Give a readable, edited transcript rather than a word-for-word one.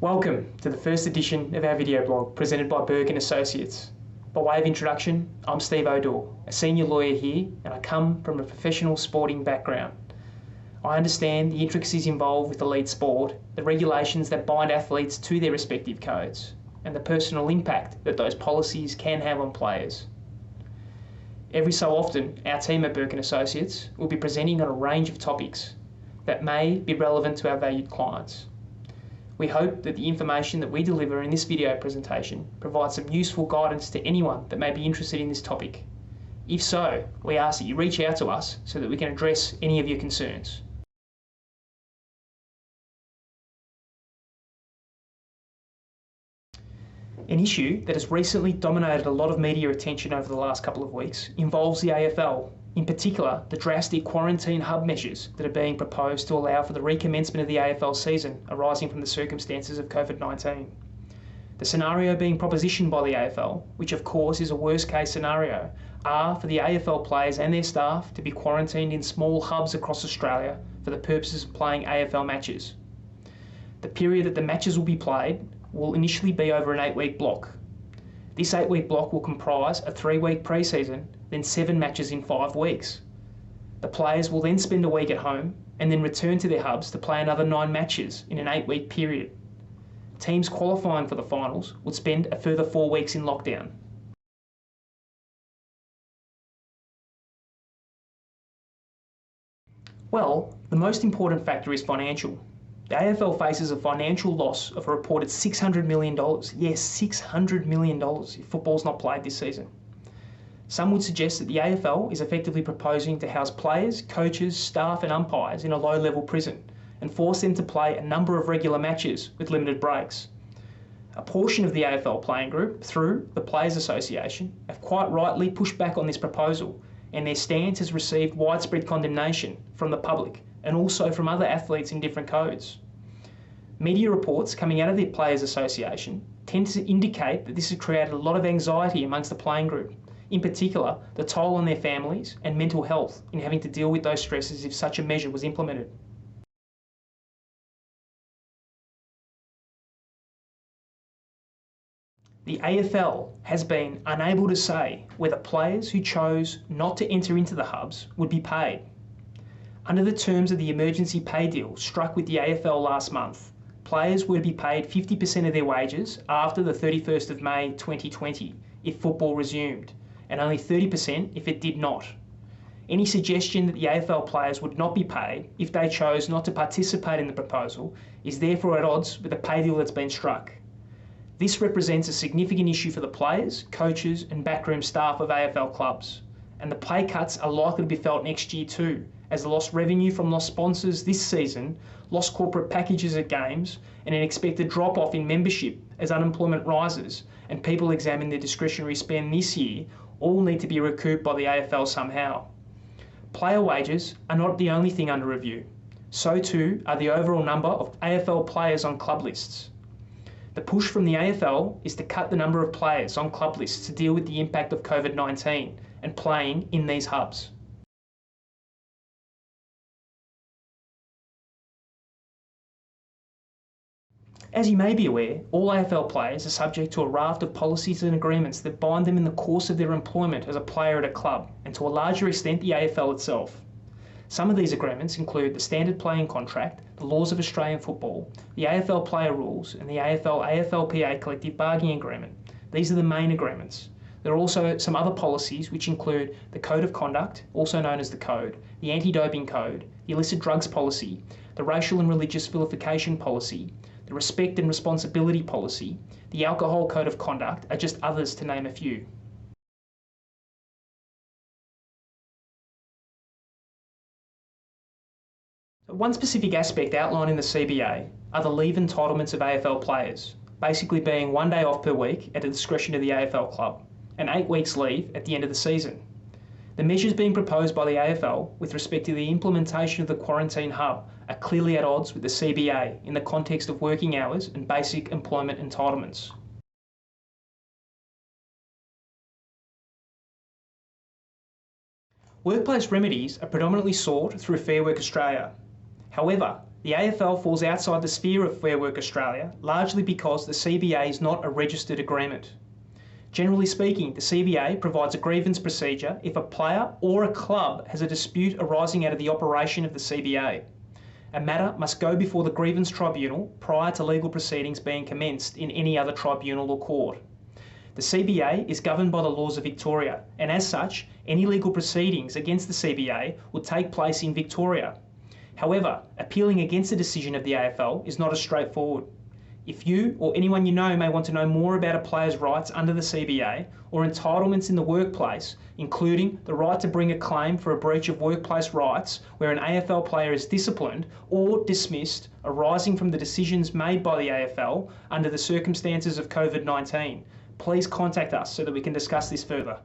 Welcome to the first edition of our video blog presented by Berg & Associates. By way of introduction, I'm Steve O'Doyle, a senior lawyer here, and I come from a professional sporting background. I understand the intricacies involved with elite sport, the regulations that bind athletes to their respective codes, and the personal impact that those policies can have on players. Every so often, our team at Berg & Associates will be presenting on a range of topics that may be relevant to our valued clients. We hope that the information that we deliver in this video presentation provides some useful guidance to anyone that may be interested in this topic. If so, we ask that you reach out to us so that we can address any of your concerns. An issue that has recently dominated a lot of media attention over the last couple of weeks involves the AFL, in particular the drastic quarantine hub measures that are being proposed to allow for the recommencement of the AFL season arising from the circumstances of COVID-19. The scenario being propositioned by the AFL, which of course is a worst case scenario, are for the AFL players and their staff to be quarantined in small hubs across Australia for the purposes of playing AFL matches. The period that the matches will be played will initially be over an 8-week block. This 8-week block will comprise a 3-week pre-season, then 7 matches in 5 weeks. The players will then spend a week at home and then return to their hubs to play another 9 matches in an 8-week period. Teams qualifying for the finals would spend a further 4 weeks in lockdown. Well, the most important factor is financial. The AFL faces a financial loss of a reported $600 million. Yes, $600 million if football's not played this season. Some would suggest that the AFL is effectively proposing to house players, coaches, staff and umpires in a low-level prison and force them to play a number of regular matches with limited breaks. A portion of the AFL playing group, through the Players Association, have quite rightly pushed back on this proposal, and their stance has received widespread condemnation from the public and also from other athletes in different codes. Media reports coming out of the Players Association tend to indicate that this has created a lot of anxiety amongst the playing group, in particular the toll on their families and mental health in having to deal with those stresses if such a measure was implemented. The AFL has been unable to say whether players who chose not to enter into the hubs would be paid. Under the terms of the emergency pay deal struck with the AFL last month, players were to be paid 50% of their wages after the 31st of May 2020 if football resumed, and only 30% if it did not. Any suggestion that the AFL players would not be paid if they chose not to participate in the proposal is therefore at odds with the pay deal that's been struck. This represents a significant issue for the players, coaches and backroom staff of AFL clubs, and the pay cuts are likely to be felt next year too, as the lost revenue from lost sponsors this season, lost corporate packages at games, and an expected drop-off in membership as unemployment rises and people examine their discretionary spend this year all need to be recouped by the AFL somehow. Player wages are not the only thing under review. So too are the overall number of AFL players on club lists. The push from the AFL is to cut the number of players on club lists to deal with the impact of COVID-19 and playing in these hubs. As you may be aware, all AFL players are subject to a raft of policies and agreements that bind them in the course of their employment as a player at a club, and to a larger extent the AFL itself. Some of these agreements include the Standard Playing Contract, the laws of Australian football, the AFL player rules, and the AFL-AFLPA collective bargaining agreement. These are the main agreements. There are also some other policies which include the Code of Conduct, also known as the Code, the Anti-Doping Code, the Illicit Drugs Policy, the Racial and Religious Vilification Policy, the Respect and Responsibility Policy, the Alcohol Code of Conduct are just others to name a few. One specific aspect outlined in the CBA are the leave entitlements of AFL players, basically being 1 day off per week at the discretion of the AFL club, and 8 weeks leave at the end of the season. The measures being proposed by the AFL with respect to the implementation of the quarantine hub are clearly at odds with the CBA in the context of working hours and basic employment entitlements. Workplace remedies are predominantly sought through Fair Work Australia. However, the AFL falls outside the sphere of Fair Work Australia, largely because the CBA is not a registered agreement. Generally speaking, the CBA provides a grievance procedure if a player or a club has a dispute arising out of the operation of the CBA. A matter must go before the grievance tribunal prior to legal proceedings being commenced in any other tribunal or court. The CBA is governed by the laws of Victoria, and as such, any legal proceedings against the CBA would take place in Victoria. However, appealing against the decision of the AFL is not as straightforward. If you or anyone you know may want to know more about a player's rights under the CBA or entitlements in the workplace, including the right to bring a claim for a breach of workplace rights where an AFL player is disciplined or dismissed arising from the decisions made by the AFL under the circumstances of COVID-19, please contact us so that we can discuss this further.